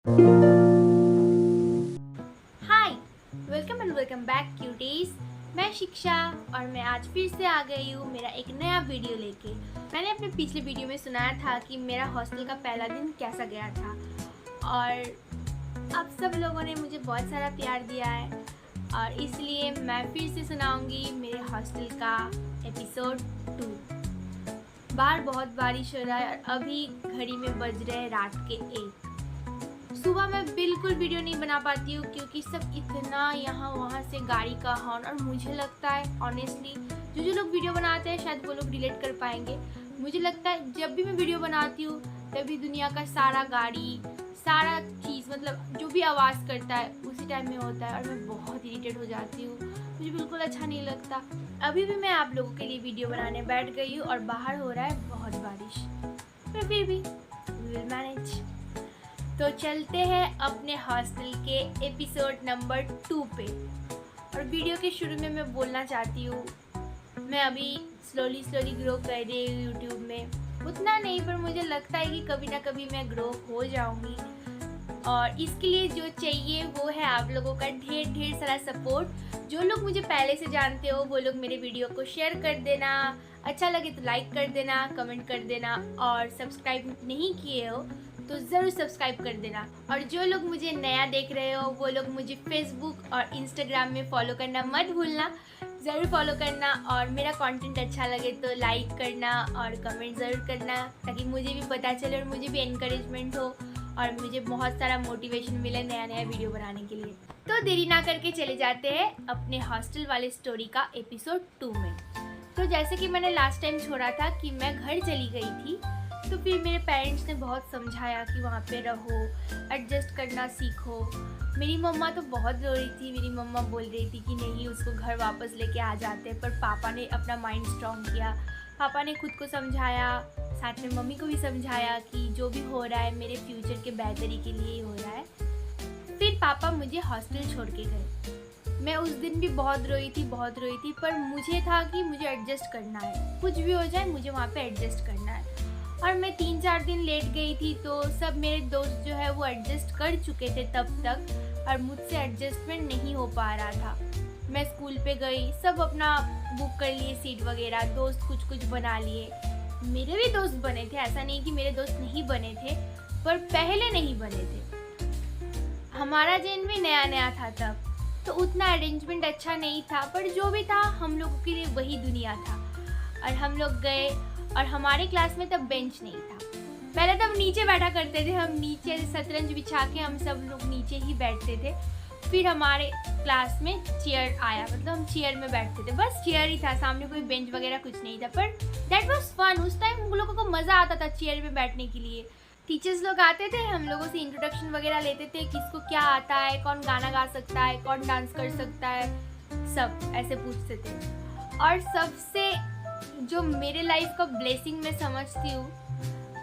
Hi, welcome and welcome back cuties. मैं शिक्षा और मैं आज फिर से आ गई हूँ मेरा एक नया वीडियो लेके। मैंने अपने पिछले वीडियो में सुनाया था कि मेरा हॉस्टल का पहला दिन कैसा गया था और आप सब लोगों ने मुझे बहुत सारा प्यार दिया है और इसलिए मैं फिर से सुनाऊंगी मेरे हॉस्टल का एपिसोड 2। बाहर बहुत बारिश हो रहा है और अभी घड़ी में बज रहे हैं रात के 1। सुबह मैं बिल्कुल वीडियो नहीं बना पाती हूँ क्योंकि सब इतना यहाँ वहाँ से गाड़ी का हॉर्न, और मुझे लगता है ऑनेस्टली जो लोग वीडियो बनाते हैं शायद वो लोग रिलेट कर पाएंगे। मुझे लगता है जब भी मैं वीडियो बनाती हूँ तभी दुनिया का सारा गाड़ी, सारा चीज़, मतलब जो भी आवाज़ करता है उसी टाइम में होता है और मैं बहुत इरिटेट हो जाती हूँ। मुझे बिल्कुल अच्छा नहीं लगता। अभी भी मैं आप लोगों के लिए वीडियो बनाने बैठ गई हूँ और बाहर हो रहा है बहुत बारिश, पर फिर भी वी विल मैनेज। तो चलते हैं अपने हॉस्टल के एपिसोड नंबर 2 पे। और वीडियो के शुरू में मैं बोलना चाहती हूँ, मैं अभी स्लोली ग्रो कर रही हूँ यूट्यूब में। उतना नहीं, पर मुझे लगता है कि कभी ना कभी मैं ग्रो हो जाऊँगी और इसके लिए जो चाहिए वो है आप लोगों का ढेर सारा सपोर्ट। जो लोग मुझे पहले से जानते हो वो लोग मेरे वीडियो को शेयर कर देना, अच्छा लगे तो लाइक कर देना, कमेंट कर देना, और सब्सक्राइब नहीं किए हो तो ज़रूर सब्सक्राइब कर देना। और जो लोग मुझे नया देख रहे हो वो लोग मुझे फेसबुक और इंस्टाग्राम में फॉलो करना मत भूलना, ज़रूर फॉलो करना। और मेरा कंटेंट अच्छा लगे तो लाइक करना और कमेंट ज़रूर करना ताकि मुझे भी पता चले और मुझे भी एनकरेजमेंट हो और मुझे बहुत सारा मोटिवेशन मिले नया वीडियो बनाने के लिए। तो देरी ना करके चले जाते हैं अपने हॉस्टल वाले स्टोरी का एपिसोड 2 में। तो जैसे कि मैंने लास्ट टाइम छोड़ा था कि मैं घर चली गई थी, तो फिर मेरे पेरेंट्स ने बहुत समझाया कि वहाँ पे रहो, एडजस्ट करना सीखो। मेरी मम्मा तो बहुत रो रही थी। मेरी मम्मा बोल रही थी कि नहीं, उसको घर वापस लेके आ जाते, पर पापा ने अपना माइंड स्ट्रॉन्ग किया। पापा ने खुद को समझाया, साथ में मम्मी को भी समझाया कि जो भी हो रहा है मेरे फ्यूचर के बेहतरी के लिए ही हो रहा है। फिर पापा मुझे हॉस्टल छोड़ के गए। मैं उस दिन भी बहुत रोई थी, पर मुझे था कि मुझे एडजस्ट करना है, कुछ भी हो जाए मुझे वहाँ पे एडजस्ट करना है। और मैं 3-4 दिन लेट गई थी तो सब मेरे दोस्त जो है वो एडजस्ट कर चुके थे तब तक, और मुझसे एडजस्टमेंट नहीं हो पा रहा था। मैं स्कूल पे गई, सब अपना बुक कर लिए सीट वगैरह, दोस्त कुछ बना लिए। मेरे भी दोस्त बने थे, ऐसा नहीं कि मेरे दोस्त नहीं बने थे, पर पहले नहीं बने थे। हमारा जेन भी नया था तब, तो उतना अरेंजमेंट अच्छा नहीं था, पर जो भी था हम लोगों के लिए वही दुनिया था। और हम लोग गए और हमारे क्लास में तब बेंच नहीं था। पहले तब नीचे बैठा करते थे, हम नीचे शतरंज बिछा के हम सब लोग नीचे ही बैठते थे। फिर हमारे क्लास में चेयर आया, मतलब हम चेयर में बैठते थे, बस चेयर ही था, सामने कोई बेंच वगैरह कुछ नहीं था। पर दैट वाज फन। उस टाइम हम लोगों को मज़ा आता था चेयर में बैठने के लिए। टीचर्स लोग आते थे, हम लोगों से इंट्रोडक्शन वगैरह लेते थे, किसको क्या आता है, कौन गाना गा सकता है, कौन डांस कर सकता है, सब ऐसे पूछते थे। और सबसे जो मेरे लाइफ का ब्लेसिंग मैं समझती हूँ,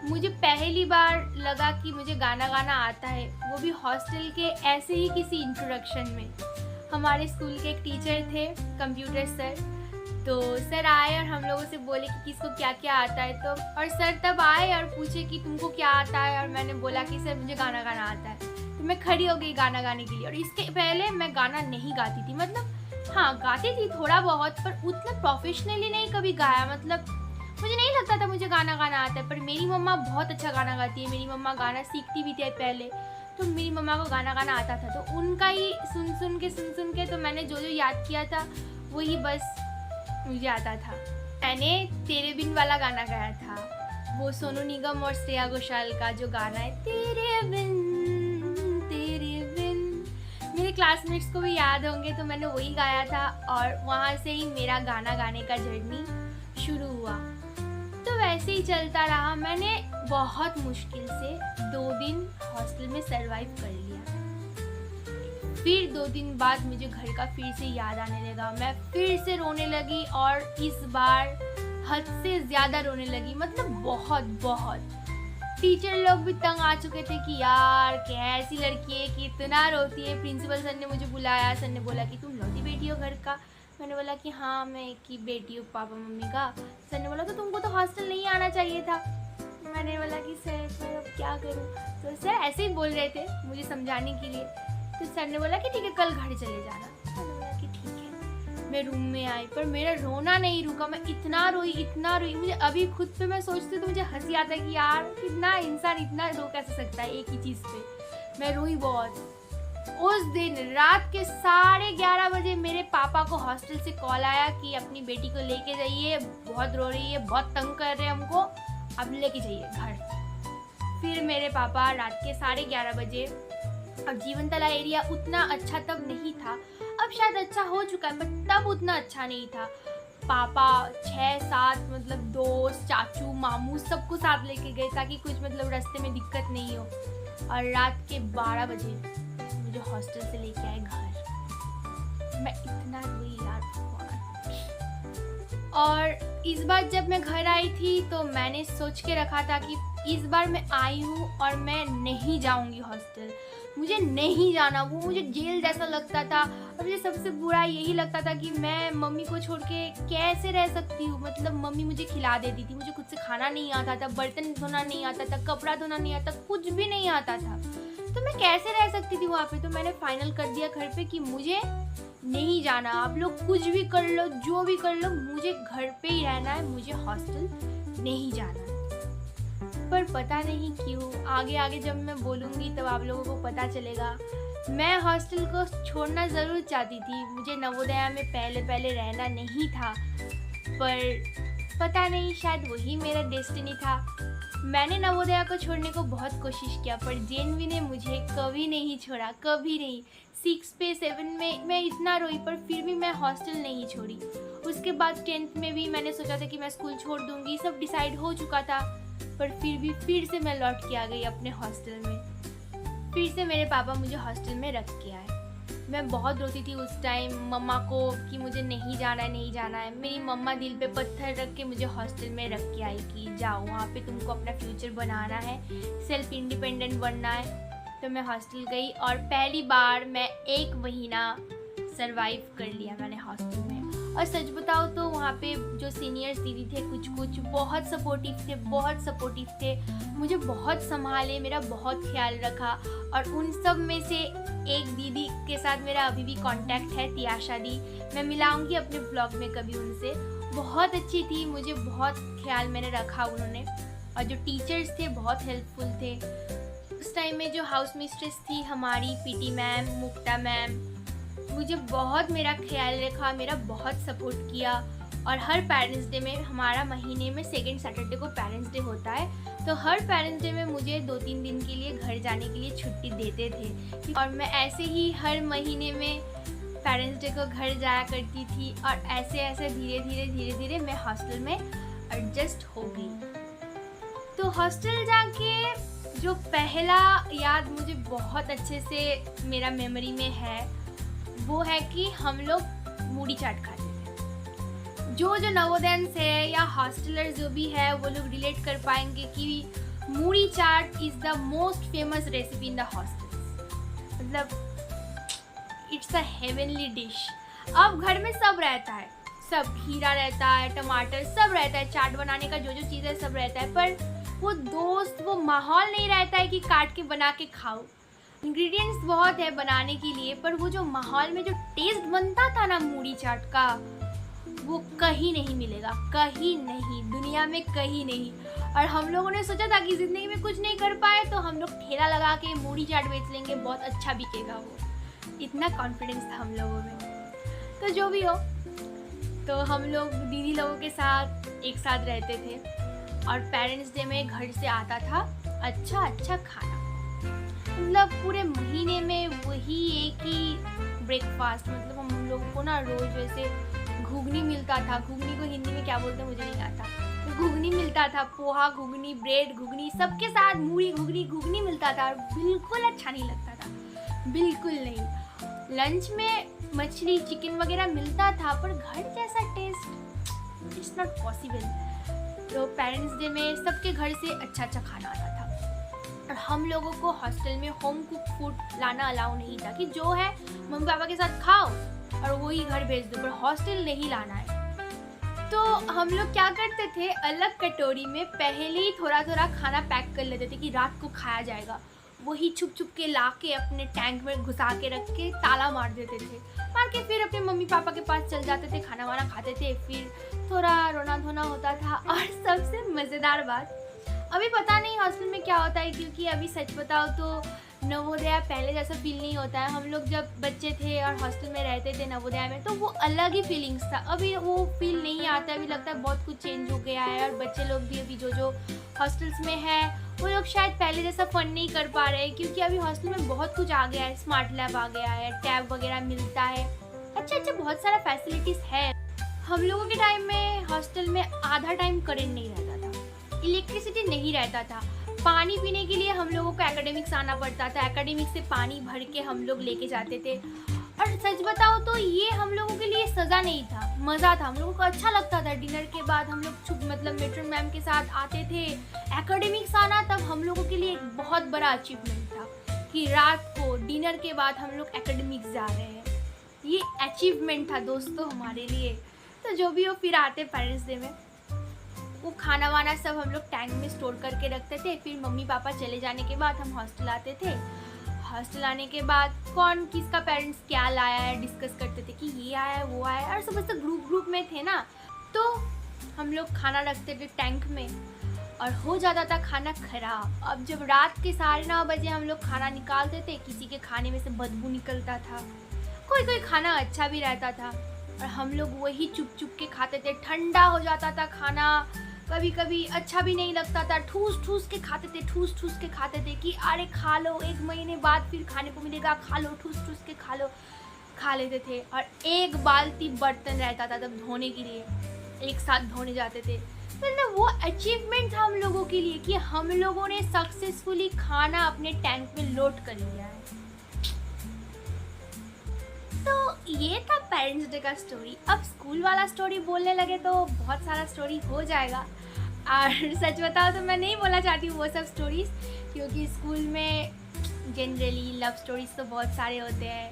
मुझे पहली बार लगा कि मुझे गाना गाना आता है, वो भी हॉस्टल के ऐसे ही किसी इंट्रोडक्शन में। हमारे स्कूल के एक टीचर थे, कंप्यूटर सर, तो सर आए और हम लोगों से बोले कि किसको क्या क्या आता है। तो और सर तब आए और पूछे कि तुमको क्या आता है, और मैंने बोला कि सर मुझे गाना गाना आता है। तो मैं खड़ी हो गई गाना गाने के लिए। और इसके पहले मैं गाना नहीं गाती थी, मतलब हाँ गाती थी थोड़ा बहुत, पर उतना प्रोफेशनली नहीं कभी गाया। मतलब मुझे नहीं लगता था मुझे गाना गाना आता है, पर मेरी मम्मा बहुत अच्छा गाना गाती है। मेरी मम्मा गाना सीखती भी थी पहले, तो मेरी मम्मा को गाना गाना आता था। तो उनका ही सुन के तो मैंने जो याद किया था वही बस मुझे आता था। मैंने तेरे बिन वाला गाना गाया था, वो सोनू निगम और श्रेया घोषाल का जो गाना है, तेरे बिन। मेरे क्लासमेट्स को भी याद होंगे, तो मैंने वही गाया था और वहाँ से ही मेरा गाना गाने का जर्नी शुरू हुआ। तो वैसे ही चलता रहा। मैंने बहुत मुश्किल से 2 दिन हॉस्टल में सरवाइव कर लिया। फिर 2 दिन बाद मुझे घर का फिर से याद आने लगा, मैं फिर से रोने लगी, और इस बार हद से ज़्यादा रोने लगी, मतलब बहुत। टीचर लोग भी तंग आ चुके थे कि यार कैसी लड़की है कि इतना रोती है। प्रिंसिपल सर ने मुझे बुलाया, सर ने बोला कि तुम लौटी बेटी हो घर का। मैंने बोला कि हाँ मैं एक ही बेटी हूँ पापा मम्मी का। सर ने बोला तो तुमको तो हॉस्टल नहीं आना चाहिए था। मैंने बोला कि सर मैं अब क्या करूँ। तो सर ऐसे ही बोल रहे थे मुझे समझाने के लिए। तो सर ने बोला कि ठीक है कल घर चले जाना। मैंने बोला कि ठीक है। मैं रूम में आई पर मेरा रोना नहीं रुका। मैं इतना रोई। मुझे अभी खुद पे मैं सोचती तो मुझे हंसी आता है कि यार कितना इंसान इतना रो कैसे सकता है एक ही चीज़ पे। मैं रोई बहुत। उस दिन रात के 11:30 बजे मेरे पापा को हॉस्टल से कॉल आया कि अपनी बेटी को लेके जाइए, बहुत रो रही है, बहुत तंग कर रहे हैं हमको, अब लेके जाइए घर। फिर मेरे पापा रात के 11:30 बजे, अब जीवनतला एरिया उतना अच्छा तब नहीं था, अब शायद अच्छा हो चुका है बट तब उतना अच्छा नहीं था। पापा 6-7 मतलब दोस्त, चाचू, मामू सबको साथ लेके गए ताकि कुछ मतलब रास्ते में दिक्कत नहीं हो। और रात के 12 बजे मुझे हॉस्टल से लेके आए घर। मैं इतना रोई यार भगवान। और इस बार जब मैं घर आई थी तो मैंने सोच के रखा था कि इस बार मैं आई हूँ और मैं नहीं जाऊँगी हॉस्टल। मुझे नहीं जाना, वो मुझे जेल जैसा लगता था। और मुझे सबसे बुरा यही लगता था कि मैं मम्मी को छोड़ के कैसे रह सकती हूँ। मतलब मम्मी मुझे खिला देती थी, मुझे खुद से खाना नहीं आता था, बर्तन धोना नहीं आता था, कपड़ा धोना नहीं आता, कुछ भी नहीं आता था। तो मैं कैसे रह सकती थी वहाँ पे। तो मैंने फाइनल कर दिया घर पे कि मुझे नहीं जाना, आप लोग कुछ भी कर लो, जो भी कर लो, मुझे घर पे ही रहना है, मुझे हॉस्टल नहीं जाना है। पर पता नहीं क्यों आगे आगे जब मैं बोलूँगी तब आप लोगों को पता चलेगा। मैं हॉस्टल को छोड़ना ज़रूर चाहती थी, मुझे नवोदया में पहले रहना नहीं था, पर पता नहीं शायद वही मेरा डेस्टिनी था। मैंने नवोदया को छोड़ने को बहुत कोशिश किया पर जेएनवी ने मुझे कभी नहीं छोड़ा, कभी नहीं। 6 पे 7 में मैं इतना रोई पर फिर भी मैं हॉस्टल नहीं छोड़ी। उसके बाद 10th में भी मैंने सोचा था कि मैं स्कूल छोड़ दूँगी, सब डिसाइड हो चुका था, पर फिर से मैं लौट के आ गई अपने हॉस्टल में। फिर से मेरे पापा मुझे हॉस्टल में रख के आए। मैं बहुत रोती थी उस टाइम मम्मा को कि मुझे नहीं जाना है। मेरी मम्मा दिल पे पत्थर रख के मुझे हॉस्टल में रख के आई कि जाओ वहाँ पे तुमको अपना फ्यूचर बनाना है, सेल्फ इंडिपेंडेंट बनना है। तो मैं हॉस्टल गई और पहली बार मैं 1 महीना सरवाइव कर लिया मैंने हॉस्टल में। और सच बताओ तो वहाँ पे जो सीनियर्स दीदी थे कुछ बहुत सपोर्टिव थे, मुझे बहुत संभाले, मेरा बहुत ख्याल रखा। और उन सब में से एक दीदी के साथ मेरा अभी भी कांटेक्ट है, तियाशा दी। मैं मिलाऊंगी अपने ब्लॉग में कभी उनसे। बहुत अच्छी थी, मुझे बहुत ख्याल मैंने रखा उन्होंने। और जो टीचर्स थे बहुत हेल्पफुल थे। उस टाइम में जो हाउस मिस्ट्रेस थी हमारी पीटी मैम, मुक्ता मैम, मुझे बहुत मेरा ख्याल रखा, मेरा बहुत सपोर्ट किया। और हर पेरेंट्स डे में, हमारा महीने में 2nd सैटरडे को पेरेंट्स डे होता है, तो हर पेरेंट्स डे में मुझे 2-3 दिन के लिए घर जाने के लिए छुट्टी देते थे। और मैं ऐसे ही हर महीने में पेरेंट्स डे को घर जाया करती थी। और ऐसे धीरे धीरे मैं हॉस्टल में एडजस्ट हो गई। तो हॉस्टल जाके जो पहला याद मुझे बहुत अच्छे से मेरा मेमोरी में है वो है कि हम लोग मूढ़ी चाट खाते थे। जो नवोदयंस है या हॉस्टलर्स जो भी है वो लोग रिलेट कर पाएंगे कि muri chaat is the most famous recipe in the hostels. मतलब इट्स अ हेवनली डिश। अब घर में सब रहता है, सब खीरा रहता है, टमाटर सब रहता है, चाट बनाने का जो चीज़ है सब रहता है, पर वो दोस्त, वो माहौल नहीं रहता है कि काट के बना के खाओ। इंग्रेडिएंट्स बहुत है बनाने के लिए, पर वो जो माहौल में जो टेस्ट बनता था ना मूढ़ी चाट का, वो कहीं नहीं मिलेगा, कहीं नहीं, दुनिया में कहीं नहीं। और हम लोगों ने सोचा था कि ज़िंदगी में कुछ नहीं कर पाए तो हम लोग ठेला लगा के मूढ़ी चाट बेच लेंगे, बहुत अच्छा बिकेगा वो। इतना कॉन्फिडेंस था हम लोगों में। तो जो भी हो, तो हम लोग दीदी लोगों के साथ एक साथ रहते थे और पेरेंट्स डे में घर से आता था अच्छा खाना। मतलब पूरे महीने में वही एक ही ब्रेकफास्ट। मतलब हम लोगों को ना रोज़ वैसे घुगनी मिलता था। घुगनी को हिंदी में क्या बोलते हैं मुझे नहीं आता। तो घुगनी मिलता था, पोहा घुगनी, ब्रेड घुगनी, सबके साथ मूढ़ी घुगनी मिलता था। और बिल्कुल अच्छा नहीं लगता था, बिल्कुल नहीं। लंच में मछली चिकन वगैरह मिलता था, पर घर जैसा टेस्ट इट्स नॉट पॉसिबल। तो पेरेंट्स डे में सबके घर से अच्छा खाना आता था। और हम लोगों को हॉस्टल में होम कुक फूड लाना अलाउ नहीं था कि जो है मम्मी पापा के साथ खाओ और वही घर भेज दो, पर हॉस्टल नहीं लाना है। तो हम लोग क्या करते थे, अलग कटोरी में पहले ही थोड़ा थोड़ा खाना पैक कर लेते थे कि रात को खाया जाएगा। वही छुप छुप के ला के अपने टैंक में घुसा के रख के ताला मार देते थे। मार के फिर अपने मम्मी पापा के पास चल जाते थे, खाना वाना खाते थे, फिर थोड़ा रोना धोना होता था। और सबसे मज़ेदार बात, अभी पता नहीं हॉस्टल में क्या होता है, क्योंकि अभी सच बताओ तो नवोदया पहले जैसा फील नहीं होता है। हम लोग जब बच्चे थे और हॉस्टल में रहते थे नवोदया में, तो वो अलग ही फीलिंग्स था। अभी वो फील नहीं आता, अभी लगता है बहुत कुछ चेंज हो गया है। और बच्चे लोग भी अभी जो हॉस्टल्स में है वो लोग शायद पहले जैसा फन नहीं कर पा रहे हैं, क्योंकि अभी हॉस्टल में बहुत कुछ आ गया है। स्मार्ट लैब आ गया है, टैब वगैरह मिलता है, अच्छा बहुत सारा फैसिलिटीज़ है। हम लोगों के टाइम में हॉस्टल में आधा टाइम करंट नहीं रहता था, इलेक्ट्रिसिटी नहीं रहता था। पानी पीने के लिए हम लोगों को एकेडमिक्स आना पड़ता था, एकेडमिक्स से पानी भर के हम लोग लेके जाते थे। और सच बताओ तो ये हम लोगों के लिए सज़ा नहीं था, मज़ा था। हम लोगों को अच्छा लगता था। डिनर के बाद हम लोग मतलब मेट्रन मैम के साथ आते थे। एकेडमिक्स आना तब हम लोगों के लिए एक बहुत बड़ा अचीवमेंट था कि रात को डिनर के बाद हम लोग एकेडमिक्स जा रहे हैं। ये अचीवमेंट था दोस्तों हमारे लिए। तो जो भी हो, फिर आते पेरेंट्स डे में वो खाना वाना सब हम लोग टैंक में स्टोर करके रखते थे। फिर मम्मी पापा चले जाने के बाद हम हॉस्टल आते थे। हॉस्टल आने के बाद कौन किसका पेरेंट्स क्या लाया है डिस्कस करते थे कि ये आया है वो आया है। और सब ग्रुप में थे ना, तो हम लोग खाना रखते थे टैंक में और हो जाता था खाना खराब। अब जब रात के 9:30 बजे हम लोग खाना निकालते थे, किसी के खाने में से बदबू निकलता था, कोई खाना अच्छा भी रहता था और हम लोग वही चुप चुप के खाते थे। ठंडा हो जाता था खाना, कभी कभी अच्छा भी नहीं लगता था। ठूस ठूस के खाते थे कि अरे खा लो, 1 महीने बाद फिर खाने को मिलेगा, खा लो, ठूस ठूस के खा लो। खा लेते थे। और 1 बाल्टी बर्तन रहता था तब धोने के लिए, एक साथ धोने जाते थे। मतलब वो अचीवमेंट था हम लोगों के लिए कि हम लोगों ने सक्सेसफुली खाना अपने टैंक में लोड कर लिया है। तो ये था पेरेंट्स डे का स्टोरी। अब स्कूल वाला स्टोरी बोलने लगे तो बहुत सारा स्टोरी हो जाएगा, और सच बताओ तो मैं नहीं बोलना चाहती हूँ वो सब स्टोरीज, क्योंकि स्कूल में जनरली लव स्टोरीज तो बहुत सारे होते हैं।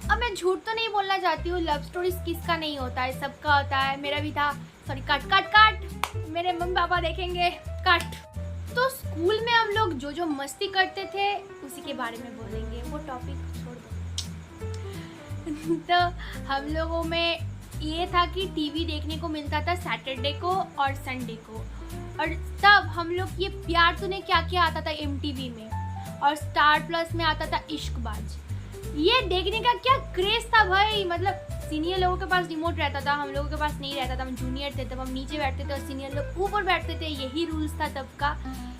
अब मैं झूठ तो नहीं बोलना चाहती हूँ, लव स्टोरीज किसका नहीं होता है, सबका होता है। मेरा भी था। सॉरी, कट, मेरे मम्मी पापा देखेंगे, कट। तो स्कूल में हम लोग जो मस्ती करते थे उसी के बारे में बोलेंगे, वो टॉपिक छोड़ दो। तो हम लोगों में ये था कि टीवी देखने को मिलता था सैटरडे को और संडे को, और तब हम लोग ये प्यार तूने क्या क्या आता था MTV में, और स्टार प्लस में आता था इश्कबाज। ये देखने का क्या क्रेज था भाई। मतलब सीनियर लोगों के पास रिमोट रहता था, हम लोगों के पास नहीं रहता था। हम जूनियर थे तब हम नीचे बैठते थे और सीनियर लोग ऊपर बैठते थे, यही रूल्स था तब का।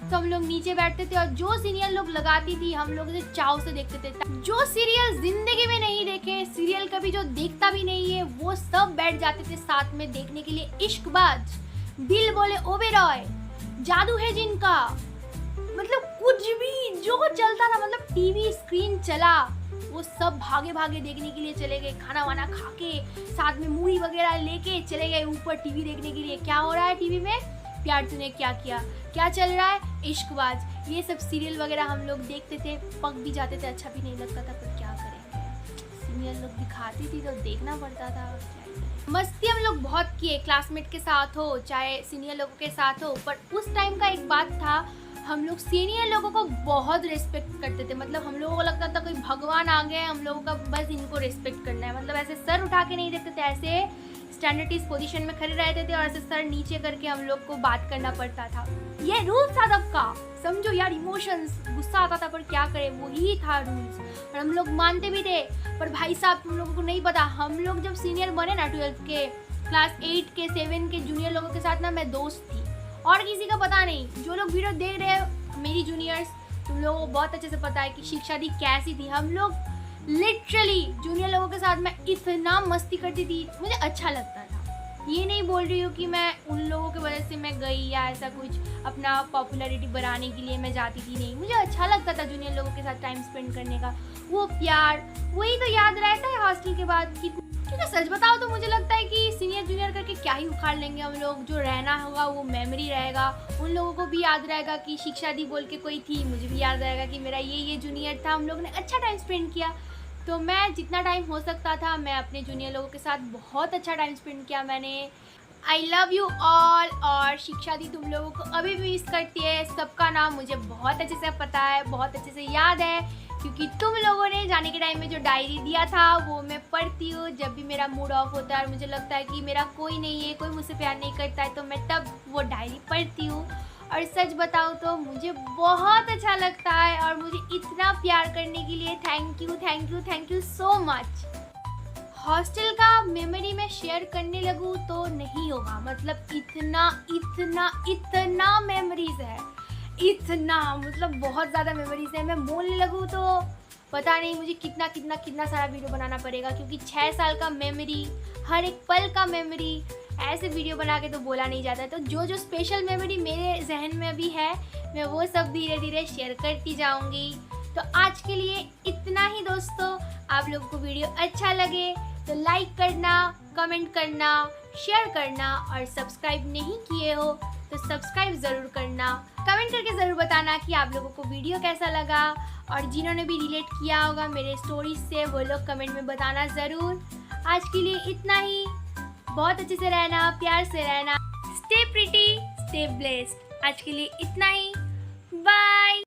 तो हम लोग नीचे बैठते थे और जो सीनियर लोग लगाती थी हम लोग उसे चाव से देखते थे। जो सीरियल जिंदगी में नहीं देखे, सीरियल कभी जो देखता भी नहीं है, वो सब बैठ जाते थे साथ में देखने के लिए इश्कबाज, दिल बोले ओबेरॉय, जादू है जिनका, मतलब कुछ भी जो चलता था, मतलब टीवी स्क्रीन चला वो सब भागे भागे देखने के लिए चले गए। खाना वाना खा के साथ में मूवी वगैरह लेके चले गए ऊपर टीवी देखने के लिए। क्या हो रहा है टीवी में? प्यार तूने क्या किया। क्या चल रहा है? इश्कबाज। ये सब सीरियल वगैरह हम लोग देखते थे, पक भी जाते थे, अच्छा भी नहीं लगता था, पर क्या करेंगे, सीनियर लोग दिखाती थी तो देखना पड़ता था। मस्ती हम लोग बहुत किए, क्लासमेट के साथ हो चाहे सीनियर लोगों के साथ हो। पर उस टाइम का एक बात था, हम लोग सीनियर लोगों को बहुत रिस्पेक्ट करते थे। मतलब हम लोगों को लगता था कोई भगवान आ गए, हम लोगों का बस इनको रिस्पेक्ट करना है। मतलब ऐसे सर उठा के नहीं देखते थे, ऐसे स्टैंडर्डाइज पोजीशन में खड़े रहते थे और ऐसे सर नीचे करके हम लोग को बात करना पड़ता था। ये रूल्स था तब का, समझो यार। इमोशंस, गुस्सा आता था पर क्या करें, वही था रूल्स, और हम लोग मानते भी थे। पर भाई साहब तुम लोगों को नहीं पता, हम लोग जब सीनियर बने ना 12th के, क्लास 8 के 7 के जूनियर लोगों के साथ ना मैं दोस्त थी, और किसी का पता नहीं। जो लोग वीडियो देख रहे हो मेरी जूनियर्स, तुम लोगों को बहुत अच्छे से पता है कि शिक्षा दी कैसी थी। हम लोग लिटरली जूनियर लोगों के साथ मैं इतना मस्ती करती थी, मुझे अच्छा लगता था। ये नहीं बोल रही हूँ कि मैं उन लोगों की वजह से मैं गई या ऐसा कुछ अपना पॉपुलैरिटी बढ़ाने के लिए मैं जाती थी, नहीं। मुझे अच्छा लगता था जूनियर लोगों के साथ टाइम स्पेंड करने का, वो प्यार, वही तो याद रहता है हॉस्टल के बाद। क्योंकि सच बताओ तो मुझे लगता है कि सीनियर जूनियर करके क्या ही उखाड़ लेंगे हम लोग। जो रहना होगा वो मेमोरी रहेगा, उन लोगों को भी याद रहेगा कि शिक्षा दी बोल के कोई थी, मुझे भी याद रहेगा कि मेरा ये जूनियर था, हम लोगों ने अच्छा टाइम स्पेंड किया। तो मैं जितना टाइम हो सकता था मैं अपने जूनियर लोगों के साथ बहुत अच्छा टाइम स्पेंड किया मैंने। I love you all. और शिक्षा दी तुम लोगों को अभी भी मिस करती है। सबका नाम मुझे बहुत अच्छे से पता है, बहुत अच्छे से याद है, क्योंकि तुम लोगों ने जाने के टाइम में जो डायरी दिया था वो मैं पढ़ती हूँ जब भी मेरा मूड ऑफ होता है और मुझे लगता है कि मेरा कोई नहीं है, कोई मुझसे प्यार नहीं करता है, तो मैं तब वो डायरी पढ़ती हूँ। और सच बताऊँ तो मुझे बहुत अच्छा लगता है और मुझे इतना प्यार करने के लिए thank you, thank you, thank you so much. Hostel का मेमोरी में शेयर करने लगूँ तो नहीं होगा, मतलब इतना इतना इतना मेमोरीज है, इतना मतलब बहुत ज़्यादा मेमोरीज है। मैं बोलने लगूँ तो पता नहीं मुझे कितना कितना कितना सारा वीडियो बनाना पड़ेगा, क्योंकि 6 साल का मेमोरी, हर एक पल का मेमोरी, ऐसे वीडियो बना के तो बोला नहीं जाता है। तो जो जो स्पेशल मेमोरी मेरे जहन में अभी है मैं वो सब धीरे धीरे शेयर करती जाऊँगी। तो आज के लिए इतना ही दोस्तों। आप लोगों को वीडियो अच्छा लगे तो लाइक करना, कमेंट करना, शेयर करना, और सब्सक्राइब नहीं किए हो तो सब्सक्राइब ज़रूर करना। कमेंट करके ज़रूर बताना कि आप लोगों को वीडियो कैसा लगा, और जिन्होंने भी रिलेट किया होगा मेरे स्टोरीज से वो लोग कमेंट में बताना ज़रूर। आज के लिए इतना ही। बहुत अच्छे से रहना, प्यार से रहना। Stay pretty, stay blessed. आज के लिए इतना ही। बाय।